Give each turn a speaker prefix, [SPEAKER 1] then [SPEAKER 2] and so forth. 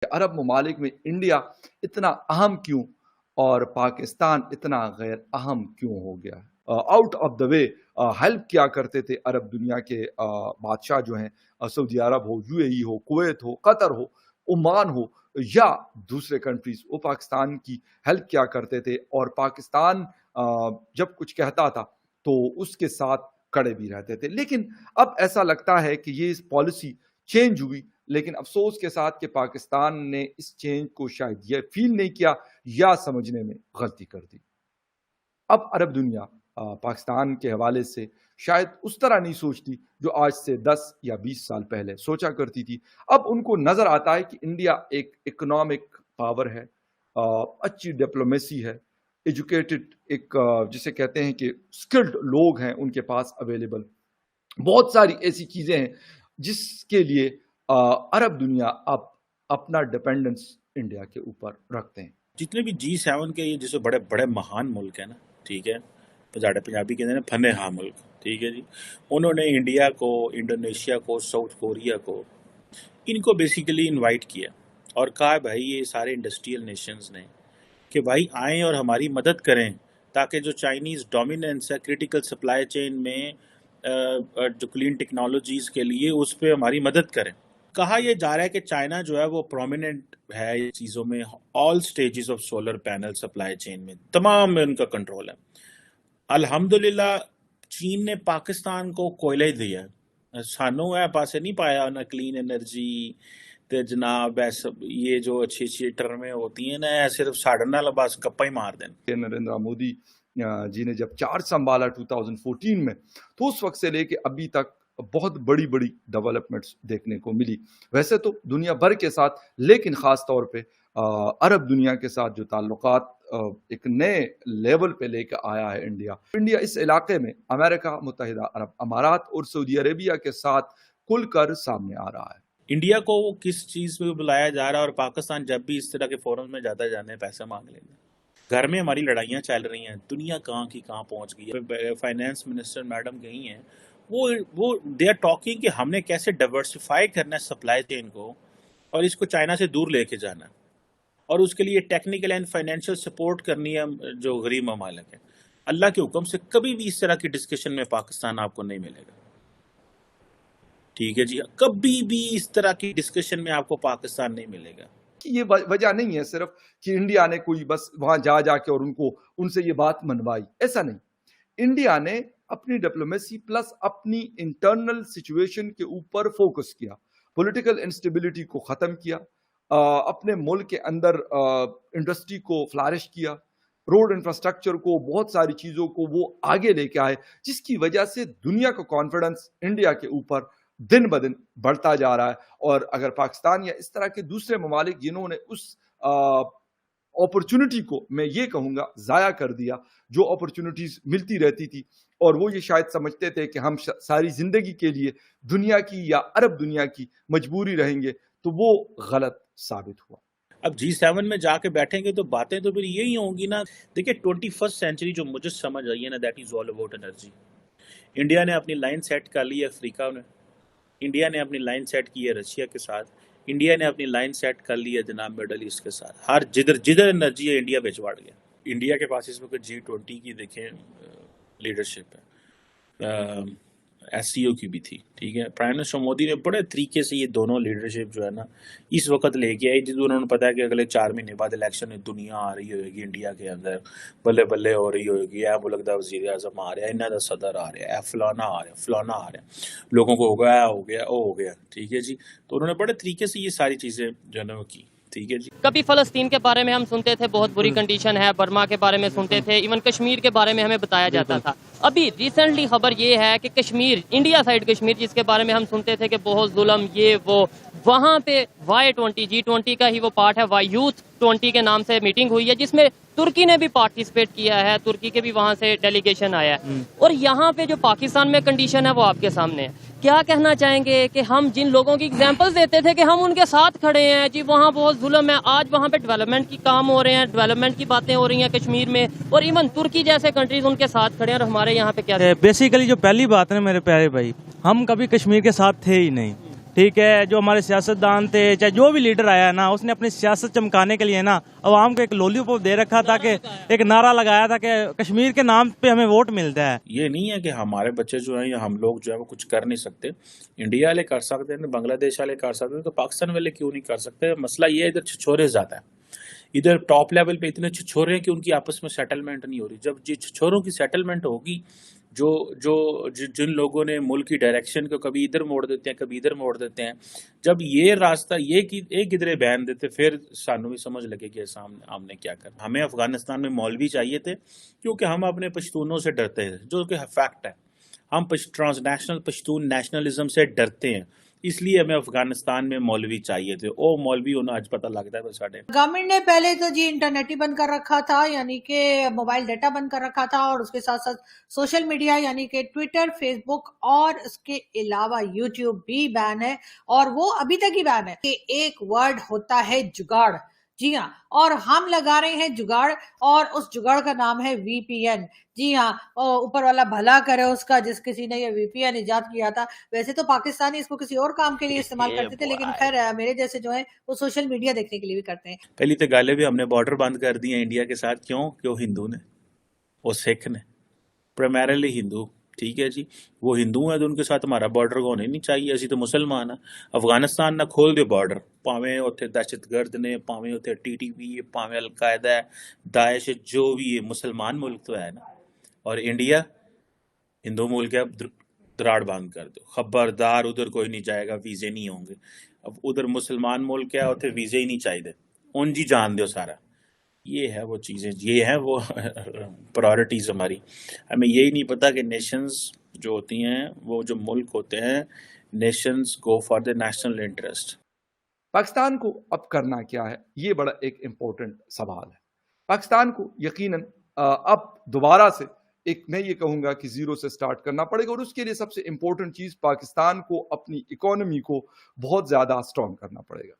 [SPEAKER 1] عرب ممالک میں انڈیا اتنا اہم کیوں اور پاکستان اتنا غیر اہم کیوں ہو گیا ہے؟ Out of the way help کیا کرتے تھے عرب دنیا کے بادشاہ جو ہیں، سعودی عرب ہو، یو اے ای ہو، کویت ہو، قطر ہو، عمان ہو یا دوسرے کنٹریز، وہ پاکستان کی ہیلپ کیا کرتے تھے، اور پاکستان جب کچھ کہتا تھا تو اس کے ساتھ کڑے بھی رہتے تھے. لیکن اب ایسا لگتا ہے کہ یہ پالیسی چینج ہوئی، لیکن افسوس کے ساتھ کہ پاکستان نے اس چینج کو شاید یہ فیل نہیں کیا یا سمجھنے میں غلطی کر دی. اب عرب دنیا پاکستان کے حوالے سے شاید اس طرح نہیں سوچتی جو آج سے 10 یا 20 سال پہلے سوچا کرتی تھی. اب ان کو نظر آتا ہے کہ انڈیا ایک اکنامک پاور ہے، اچھی ڈپلومیسی ہے، ایجوکیٹڈ ایک جسے کہتے ہیں کہ اسکلڈ لوگ ہیں ان کے پاس اویلیبل، بہت ساری ایسی چیزیں ہیں جس کے لیے عرب دنیا اب اپنا ڈپینڈنس انڈیا کے اوپر رکھتے ہیں.
[SPEAKER 2] جتنے بھی G7 کے یہ جیسے بڑے بڑے مہان ملک ہیں نا، ٹھیک ہے، پنجابی کہتے ہیں پھنے ہاں ملک، ٹھیک ہے جی، انہوں نے انڈیا کو، انڈونیشیا کو، ساؤتھ کوریا کو، ان کو بیسیکلی انوائٹ کیا اور کہا بھائی یہ سارے انڈسٹریل نیشنز نے کہ بھائی آئیں اور ہماری مدد کریں تاکہ جو چائنیز ڈومیننس ہے کرٹیکل سپلائی چین میں جو کلین ٹیکنالوجیز کے لیے اس پہ ہماری مدد کریں. کہا یہ جا رہا ہے کہ چائنا جو ہے وہ پرومیننٹ ہے یہ چیزوں میں، all stages of solar panel supply chain میں تمام میں ان کا کنٹرول ہے. الحمدللہ چین نے پاکستان کو کوئلہ ہی دیا ہے، سانوں ہے پاسے نہیں پایا نہ کلین انرجی تے جناب یہ جو اچھی اچھی ٹرمیں ہوتی ہیں نا صرف ساڑھے نال بس گپا ہی مار دیں.
[SPEAKER 1] نریندر مودی جی نے جب چارج سنبھالا 2014 میں تو اس وقت سے لے کے ابھی تک بہت بڑی بڑی ڈیولپمنٹس دیکھنے کو ملی. ویسے تو دنیا بھر کے ساتھ، لیکن خاص طور پہ عرب دنیا کے ساتھ جو تعلقات ایک نئے لیول پہ لے کے آیا ہے انڈیا اس علاقے میں امریکہ متحدہ عرب امارات اور سعودی عربیہ کے ساتھ کھل کر سامنے آ رہا ہے.
[SPEAKER 2] انڈیا کو وہ کس چیز پہ بلایا جا رہا ہے، اور پاکستان جب بھی اس طرح کے فورمز میں جاتا جانے پیسے مانگ لیں گے. گھر میں ہماری لڑائیاں چل رہی ہیں، دنیا کہاں کی کہاں پہنچ گئی ہے. فائنانس منسٹر میڈم گئی ہیں، وہ دے آر ٹاکنگ کہ ہم نے کیسے ڈائیورسفائی کرنا ہے سپلائی چین کو اور اس کو چائنا سے دور لے کے جانا ہے، اور اس کے لیے ٹیکنیکل اینڈ فائنینشیل سپورٹ کرنی ہے جو غریب ممالک ہیں. اللہ کے حکم سے کبھی بھی اس طرح کی ڈسکشن میں پاکستان آپ کو نہیں ملے گا، ٹھیک ہے جی، کبھی بھی اس طرح کی ڈسکشن میں آپ کو پاکستان نہیں ملے گا.
[SPEAKER 1] یہ وجہ نہیں ہے صرف کہ انڈیا نے کوئی بس وہاں جا کے اور ان سے یہ بات منوائی، ایسا نہیں. انڈیا نے اپنی ڈپلومیسی پلس اپنی انٹرنل سچویشن کے اوپر فوکس کیا، پولیٹیکل انسٹیبلٹی کو ختم کیا، اپنے ملک کے اندر انڈسٹری کو فلارش کیا، روڈ انفراسٹرکچر کو، بہت ساری چیزوں کو وہ آگے لے کے آئے، جس کی وجہ سے دنیا کا کانفیڈنس انڈیا کے اوپر دن بدن بڑھتا جا رہا ہے. اور اگر پاکستان یا اس طرح کے دوسرے ممالک جنہوں نے اس اپرچونٹی کو میں یہ کہوں گا ضائع کر دیا، جو اپرچونٹیز ملتی رہتی تھی، اور وہ یہ شاید سمجھتے تھے کہ ہم ساری زندگی کے لیے دنیا کی یا عرب دنیا کی مجبوری رہیں گے، تو وہ غلط ثابت ہوا.
[SPEAKER 2] اب G7 میں جا کے بیٹھیں گے تو باتیں تو پھر یہی ہوں گی نا. دیکھیں 21st سینچری جو مجھے سمجھ آئی ہے نا، that is all about energy. India نے اپنی لائن سیٹ کر لی ہے افریقہ میں، انڈیا نے اپنی لائن سیٹ کی ہے رشیا کے ساتھ، انڈیا نے اپنی لائن سیٹ کر لی ہے جناب مڈل ایسٹ کے ساتھ. ہر جدھر انرجی ہے انڈیا بھجواڑ گیا. انڈیا کے پاس اس وقت G20 کی دیکھیں لیڈرشپ ہے، SCO کی بھی تھی، ٹھیک ہے. پرائم منسٹر مودی نے بڑے طریقے سے یہ دونوں لیڈرشپ جو ہے نا اس وقت لے کے آئی، جس انہوں نے پتا ہے کہ اگلے 4 مہینے بعد الیکشن دنیا آ رہی ہوئے گی، انڈیا کے اندر بلے بلے ہو رہی ہوئے گی، اے ملک دا وزیر اعظم آ رہا ہے، انہاں دا صدر آ رہا ہے، فلانا آ رہا ہے، فلانا آ رہا ہے، لوگوں کو ہو گیا وہ ہو گیا، ٹھیک ہے جی. تو انہوں نے بڑے طریقے سے یہ ساری چیزیں جو ہے نا وہ کی، ٹھیک ہے جی.
[SPEAKER 3] کبھی فلسطین کے بارے میں ہم سنتے تھے بہت بری کنڈیشن ہے، برما کے بارے میں سنتے تھے، ایون کشمیر کے بارے میں ہمیں بتایا جاتا تھا. ابھی ریسنٹلی خبر یہ ہے کہ کشمیر، انڈیا سائیڈ کشمیر، جس کے بارے میں ہم سنتے تھے کہ بہت ظلم یہ وہ، وہاں پہ Y20 G20 کا ہی وہ پارٹ ہے، یوتھ 20 کے نام سے میٹنگ ہوئی ہے جس میں ترکی نے بھی پارٹیسپیٹ کیا ہے، ترکی کے بھی وہاں سے ڈیلیگیشن آیا ہے. اور یہاں پہ جو پاکستان میں کنڈیشن ہے وہ آپ کے سامنے ہے. کیا کہنا چاہیں گے کہ ہم جن لوگوں کی ایگزامپل دیتے تھے کہ ہم ان کے ساتھ کھڑے ہیں جی، وہاں بہت ظلم ہے، آج وہاں پہ ڈیولپمنٹ کی کام ہو رہے ہیں، ڈیولپمنٹ کی باتیں ہو رہی ہیں کشمیر میں، اور ایون ترکی جیسے کنٹریز ان کے ساتھ کھڑے ہیں، اور ہمارے یہاں پہ کیا؟
[SPEAKER 4] بیسیکلی جو پہلی بات ہے میرے پیارے بھائی، ہم کبھی کشمیر کے ساتھ تھے ہی نہیں. ٹھیک ہے، جو ہمارے سیاستدان تھے چاہے جو بھی لیڈر آیا نا، اس نے اپنی سیاست چمکانے کے لیے نا عوام کو ایک لولی پاپ دے رکھا تھا، کہ ایک نعرہ لگایا تھا کہ کشمیر کے نام پہ ہمیں ووٹ ملتا ہے.
[SPEAKER 2] یہ نہیں ہے کہ ہمارے بچے جو ہیں یا ہم لوگ جو ہے وہ کچھ کر نہیں سکتے. انڈیا والے کر سکتے ہیں، بنگلہ دیش والے کر سکتے ہیں، تو پاکستان والے کیوں نہیں کر سکتے؟ مسئلہ یہ ہے ادھر چھچورے زیادہ ہیں. ادھر ٹاپ لیول پہ اتنے چھچورے ہیں کہ ان کی آپس میں سیٹلمنٹ نہیں ہو رہی. جب یہ چھچوروں کی سیٹلمنٹ ہوگی، جن لوگوں نے ملک کی ڈائریکشن کو کبھی ادھر موڑ دیتے ہیں کبھی ادھر موڑ دیتے ہیں، جب یہ راستہ ایک ادھرے بیان دیتے، پھر سانوں بھی سمجھ لگے کہ ہم نے کیا کرنا. ہمیں افغانستان میں مولوی چاہیے تھے کیونکہ ہم اپنے پشتونوں سے ڈرتے ہیں، جو کہ فیکٹ ہے. ہم ٹرانس نیشنل پشتون نیشنلزم سے ڈرتے ہیں، اس لیے ہمیں افغانستان میں مولوی چاہیے تھے. او مولوی ہونا آج پتہ لگتا ہے. بس
[SPEAKER 5] گورنمنٹ نے پہلے تو جی انٹرنیٹ ہی بند کر رکھا تھا، یعنی کہ موبائل ڈیٹا بند کر رکھا تھا، اور اس کے ساتھ ساتھ سوشل میڈیا یعنی کہ ٹویٹر، فیس بک اور اس کے علاوہ یوٹیوب بھی بین ہے، اور وہ ابھی تک ہی بین ہے. کہ ایک ورڈ ہوتا ہے جگاڑ، جی ہاں، اور ہم لگا رہے ہیں جگاڑ، اور اس جگاڑ کا نام ہے وی پی این. جی ہاں، اوپر والا بھلا کرے اس کا، جس کسی نے یہ وی پی این ایجاد کیا تھا. ویسے تو پاکستانی اس کو کسی اور کام کے لیے استعمال کرتے تھے، لیکن خیر میرے جیسے جو ہیں وہ سوشل میڈیا دیکھنے کے لیے بھی کرتے ہیں.
[SPEAKER 2] پہلی تو گالے بھی ہم نے بارڈر بند کر دی ہیں انڈیا کے ساتھ. کیوں؟ کہ وہ ہندو نے، وہ سکھ نے، پرائمریلی ہندو. ٹھیک ہے جی، وہ ہندو ہیں تو ان کے ساتھ ہمارا بارڈر ہونے نہیں چاہیے. اسی تو مسلمان ہیں. افغانستان نہ کھول دے بارڈر، پاویں اتنے دہشت گرد نے، پاویں اتنے ٹی ٹی پی ہے، پاویں القاعدہ ہے، داعش ہے، جو بھی ہے، مسلمان ملک تو ہے نا. اور انڈیا ہندو ملک ہے، دراڑ بند کر دو. خبردار ادھر کوئی نہیں جائے گا، ویزے نہیں ہوں گے. اب ادھر مسلمان ملک ہے، اتنے ویزے ہی نہیں چاہیے. ان جی جان دو سارا. یہ ہے وہ چیزیں، یہ ہیں وہ پرائورٹیز ہماری. ہمیں یہی نہیں پتا کہ نیشنز جو ہوتی ہیں، وہ جو ملک ہوتے ہیں، nations go for the national interest.
[SPEAKER 1] Pakistan کو اب کرنا کیا ہے، یہ بڑا ایک امپورٹنٹ سوال ہے. پاکستان کو یقیناً اب دوبارہ سے ایک میں یہ کہوں گا کہ زیرو سے سٹارٹ کرنا پڑے گا، اور اس کے لیے سب سے امپورٹنٹ چیز پاکستان کو اپنی اکانومی کو بہت زیادہ اسٹرانگ کرنا پڑے گا.